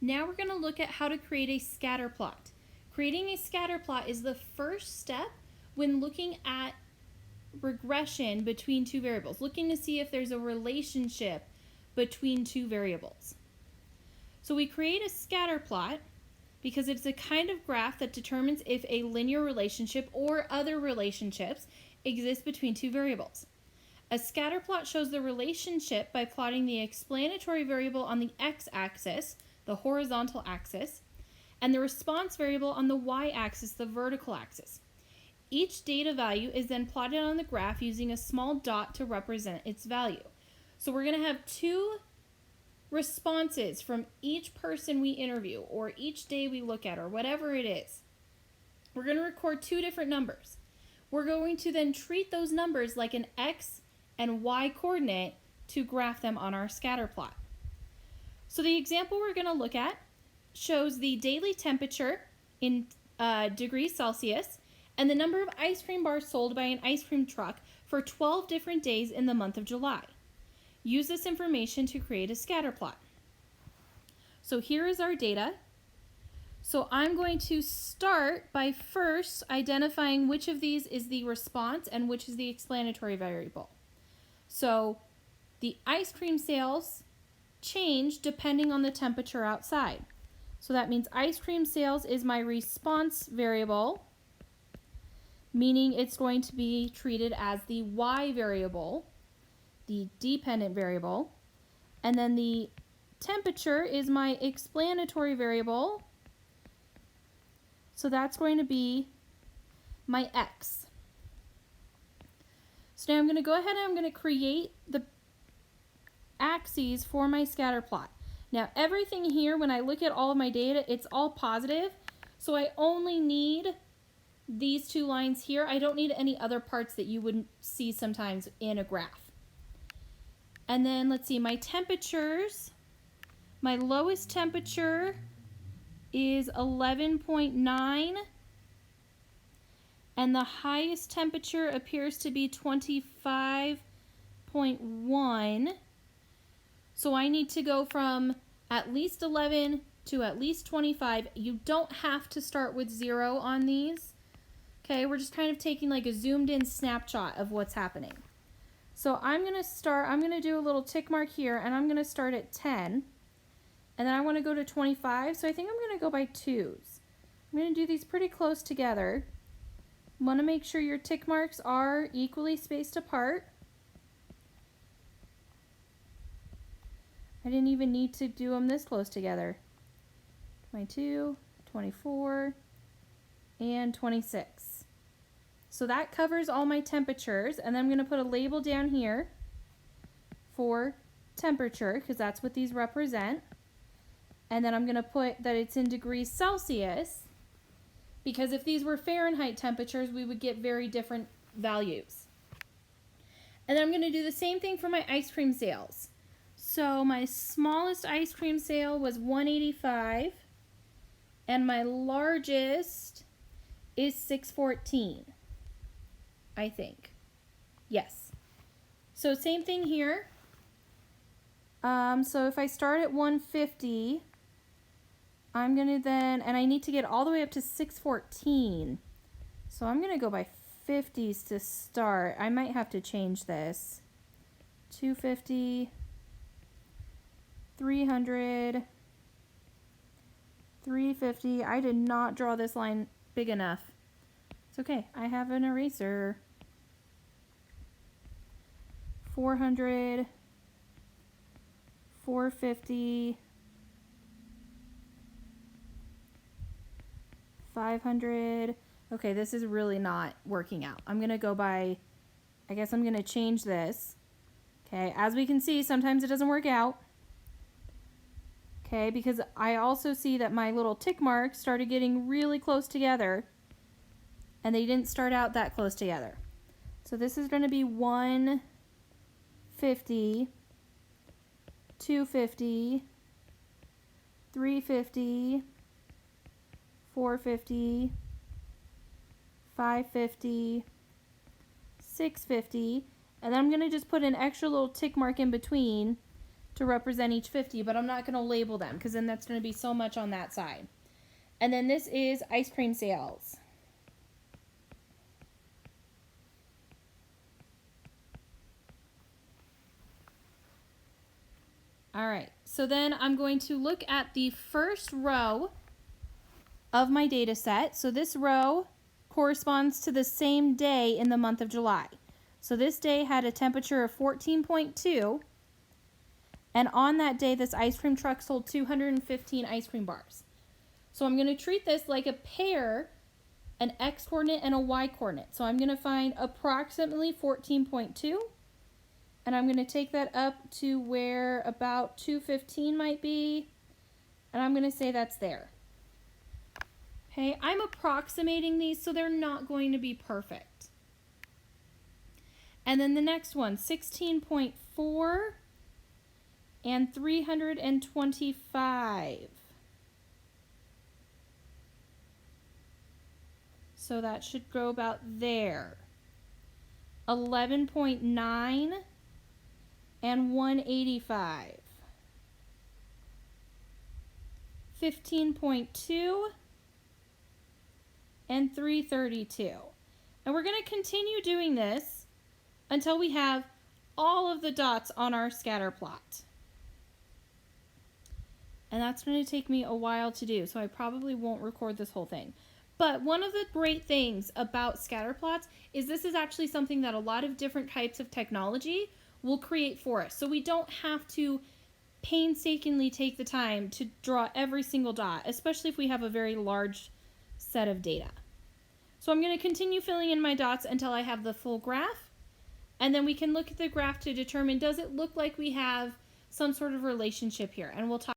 Now we're going to look at how to create a scatter plot. Creating a scatter plot is the first step when looking at regression between two variables, looking to see if there's a relationship between two variables. So we create a scatter plot because it's a kind of graph that determines if a linear relationship or other relationships exist between two variables. A scatter plot shows the relationship by plotting the explanatory variable on the x-axis, the horizontal axis, and the response variable on the y-axis, the vertical axis. Each data value is then plotted on the graph using a small dot to represent its value. So we're going to have two responses from each person we interview or each day we look at or whatever it is. We're going to record two different numbers. We're going to then treat those numbers like an x and y coordinate to graph them on our scatter plot. So the example we're going to look at shows the daily temperature in degrees Celsius and the number of ice cream bars sold by an ice cream truck for 12 different days in the month of July. Use this information to create a scatter plot. So here is our data. So I'm going to start by first identifying which of these is the response and which is the explanatory variable. So the ice cream sales change depending on the temperature outside. So that means ice cream sales is my response variable, meaning it's going to be treated as the y variable, the dependent variable, and then the temperature is my explanatory variable, so that's going to be my x. So now I'm going to go ahead and I'm going to create the axes for my scatter plot. Now everything here, when I look at all of my data, it's all positive, so I only need these two lines here. I don't need any other parts that you would see sometimes in a graph. And then let's see, my temperatures, my lowest temperature is 11.9 and the highest temperature appears to be 25.1. So I need to go from at least 11 to at least 25. You don't have to start with 0 on these. Okay, we're just kind of taking like a zoomed in snapshot of what's happening. So I'm going to do a little tick mark here and I'm going to start at 10. And then I want to go to 25, so I think I'm going to go by 2s. I'm going to do these pretty close together. You want to make sure your tick marks are equally spaced apart. I didn't even need to do them this close together. 22, 24, and 26. So that covers all my temperatures, and then I'm going to put a label down here for temperature because that's what these represent. And then I'm going to put that it's in degrees Celsius because if these were Fahrenheit temperatures, we would get very different values. And then I'm going to do the same thing for my ice cream sales. So my smallest ice cream sale was 185 and my largest is 614, I think. Yes. So same thing here. So if I start at 150, I'm going to then, and I need to get all the way up to 614. So I'm going to go by 50s to start. I might have to change this. 250, 300, 350. I did not draw this line big enough. It's okay. I have an eraser. 400, 450, 500. Okay, this is really not working out. I'm going to go by, I guess I'm going to change this. Okay, as we can see, sometimes it doesn't work out. Okay, because I also see that my little tick marks started getting really close together and they didn't start out that close together. So this is going to be 150, 250, 350, 450, 550, 650, and then I'm going to just put an extra little tick mark in between to represent each 50, but I'm not going to label them because then that's going to be so much on that side. And then this is ice cream sales. All right, so then I'm going to look at the first row of my data set. So this row corresponds to the same day in the month of July. So this day had a temperature of 14.2, and on that day this ice cream truck sold 215 ice cream bars. So I'm going to treat this like a pair, an x coordinate and a y coordinate. So I'm going to find approximately 14.2, and I'm going to take that up to where about 215 might be, and I'm going to say that's there. Okay, I'm approximating these, so they're not going to be perfect. And then the next one, 16.4 and 325. So that should go about there. 11.9 and 185. 15.2 and 332. And we're going to continue doing this until we have all of the dots on our scatter plot. And that's going to take me a while to do, so I probably won't record this whole thing. But one of the great things about scatter plots is this is actually something that a lot of different types of technology will create for us. So we don't have to painstakingly take the time to draw every single dot, especially if we have a very large set of data. So I'm going to continue filling in my dots until I have the full graph, and then we can look at the graph to determine, does it look like we have some sort of relationship here? And we'll talk